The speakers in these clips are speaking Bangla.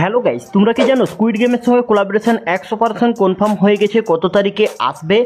হ্যালো গাইস, তোমরা কি জানো স্কুইড গেমের সঙ্গে কোলাবোরেশন 100% কনফার্ম হয়ে গেছে, কত তারিখে আসবে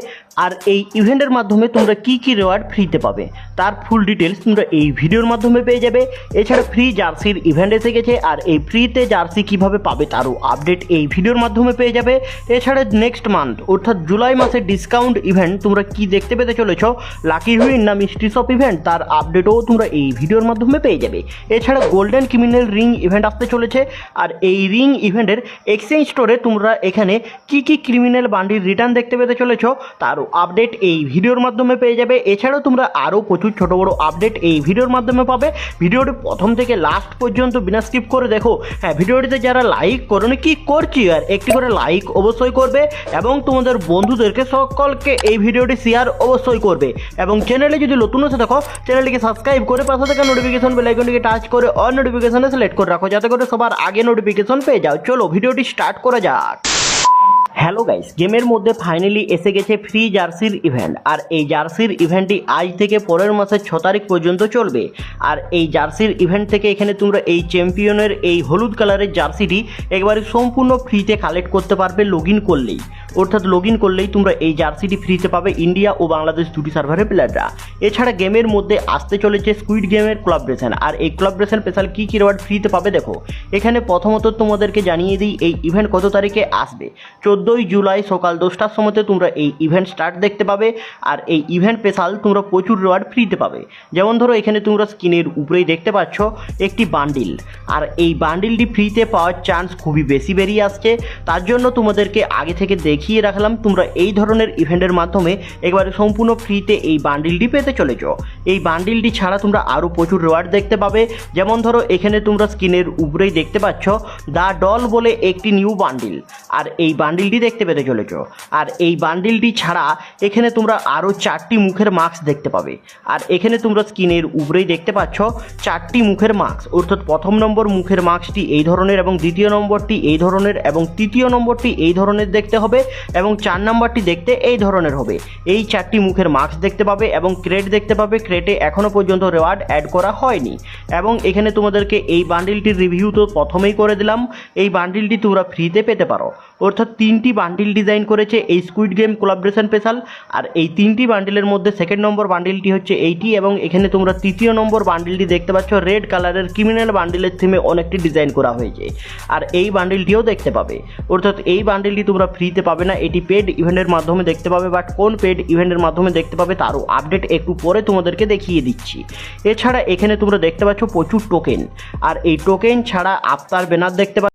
আর এই ইভেন্টের মাধ্যমে তোমরা কি কি রিওয়ার্ড ফ্রিতে পাবে তার ফুল ডিটেলস তোমরা এই ভিডিওর মাধ্যমে পেয়ে যাবে। এছাড়া ফ্রি জার্সির ইভেন্ট এসে গেছে আর এই ফ্রিতে জার্সি কিভাবে পাবে তারও আপডেট এই ভিডিওর মাধ্যমে পেয়ে যাবে। এছাড়া নেক্সট মান্থ অর্থাৎ জুলাই মাসের ডিসকাউন্ট ইভেন্ট তোমরা কি দেখতে পেতে চলেছ, লাকি হুইন না মিস্ট্রি শপ ইভেন্ট, তার আপডেটও তোমরা এই ভিডিওর মাধ্যমে পেয়ে যাবে। এছাড়া গোল্ডেন ক্রিমিনাল রিং ইভেন্ট আসতে চলেছে আর এই রিং ইভেন্টের এক্সচেঞ্জ স্টোরে তোমরা এখানে কি কি ক্রিমিনাল বান্ডিল রিটার্ন দেখতে পেতে চলেছ তারও আপডেট এই ভিডিওর মাধ্যমে পেয়ে যাবে। এছাড়াও তোমরা আরও প্রচুর ছোট বড় আপডেট এই ভিডিওর মাধ্যমে পাবে। ভিডিওটি প্রথম থেকে লাস্ট পর্যন্ত বিনা স্কিপ করে দেখো। হ্যাঁ, ভিডিওটিতে যারা লাইক করোনি কি করছি আর একটি করে লাইক অবশ্যই করবে এবং তোমাদের বন্ধুদেরকে সকলকে এই ভিডিওটি শেয়ার অবশ্যই করবে এবং চ্যানেলে যদি নতুন এসে দেখো চ্যানেলটিকে সাবস্ক্রাইব করে পাশে থাকা নোটিফিকেশন বেল আইকনটিকে টাচ করে অল নোটিফিকেশনে সিলেক্ট করে রাখো যাতে করে সবার আগে নোটিফিকেশন পেয়ে যাও। চলো ভিডিওটি স্টার্ট করা যাক। হ্যালো গাইস, গেমের মধ্যে ফাইনালি এসে গেছে ফ্রি জার্সির ইভেন্ট আর এই জার্সির ইভেন্টটি আজ থেকে পরের মাসের 6 তারিখ পর্যন্ত চলবে। আর এই জার্সির ইভেন্ট থেকে এখানে তোমরা এই চ্যাম্পিয়নের এই হলুদ কালারের জার্সিটি একবারে সম্পূর্ণ ফ্রিতে কালেক্ট করতে পারবে লগ ইন করলেই, অর্থাৎ লগ ইন করলেই তোমরা এই জার্সিটি ফ্রিতে পাবে ইন্ডিয়া ও বাংলাদেশ দুটি সার্ভারের প্লেয়াররা। এছাড়া গেমের মধ্যে আসতে চলেছে স্কুইড গেমের কোলাবোরেশন আর এই কোলাবোরেশন স্পেশাল কী কী রিওয়ার্ড ফ্রিতে পাবে দেখো। এখানে প্রথমত তোমাদেরকে জানিয়ে দিই এই ইভেন্ট কত তারিখে আসবে। 14ই জুলাই সকাল 10টার সময়তে তোমরা এই ইভেন্ট স্টার্ট দেখতে পাবে আর এই ইভেন্ট স্পেশাল তোমরা প্রচুর রিওয়ার্ড ফ্রিতে পাবে। যেমন ধরো এখানে তোমরা স্ক্রিনের উপরেই দেখতে পাচ্ছ একটি বান্ডিল আর এই বান্ডিলটি ফ্রিতে পাওয়ার চান্স খুবই বেশি বেরিয়ে আসছে। তার জন্য তোমাদেরকে আগে থেকে দেখিয়ে রাখলাম তোমরা এই ধরনের ইভেন্টের মাধ্যমে একবারে সম্পূর্ণ ফ্রিতে এই বান্ডিলটি পেতে চলেছ। এই বান্ডিলটি ছাড়া তোমরা আরও প্রচুর রিওয়ার্ড দেখতে পাবে। যেমন ধরো এখানে তোমরা স্ক্রিনের উপরেই দেখতে পাচ্ছ দ্য ডল বলে একটি নিউ বান্ডিল আর এই বান্ডিলটি দেখতে পেতে চলেছ। আর এই বান্ডিলটি ছাড়া এখানে তোমরা আরও 4টি মুখের মাস্ক দেখতে পাবে আর এখানে তোমরা স্ক্রিনের উপরেই দেখতে পাচ্ছ 4টি মুখের মাস্ক, অর্থাৎ প্রথম নম্বর মুখের মাস্কটি এই ধরনের এবং দ্বিতীয় নম্বরটি এই ধরনের এবং তৃতীয় নম্বরটি এই ধরনের দেখতে হবে এবং 4 নম্বরটি দেখতে এই ধরনের হবে। এই 4টি মুখের মাস্ক দেখতে পাবে এবং ক্রেট দেখতে পাবে। ক্রেটে এখনও পর্যন্ত রিওয়ার্ড অ্যাড করা হয়নি এবং এখানে তোমাদেরকে এই বান্ডিলটির রিভিউ তো প্রথমেই করে দিলাম। এই বান্ডিলটি তোমরা ফ্রিতে পেতে পারো, অর্থাৎ 3টি বান্ডিল ডিজাইন করেছে এই স্কুইড গেম কোলাবোরেশন স্পেশাল আর এই 3টি বান্ডিলের মধ্যে সেকেন্ড নম্বর বান্ডিলটি হচ্ছে এইটি এবং এখানে তোমরা তৃতীয় নম্বর বান্ডিলটি দেখতে পাচ্ছ রেড কালারের ক্রিমিনাল বান্ডিলের থিমে অনেকটি ডিজাইন করা হয়েছে আর এই বান্ডিলটিও দেখতে পাবে। অর্থাৎ এই বান্ডিলটি তোমরা ফ্রিতে পাবে না, এটি পেড ইভেন্টের মাধ্যমে দেখতে পাবে, বাট কোন পেড ইভেন্টের মাধ্যমে দেখতে পাবে তারও আপডেট একটু পরে তোমাদেরকে দেখিয়ে দিচ্ছি। এছাড়া এখানে তোমরা দেখতে পাচ্ছ প্রচুর টোকেন আর এই টোকেন ছাড়া আফতার ব্যানার দেখতে পাচ্ছ।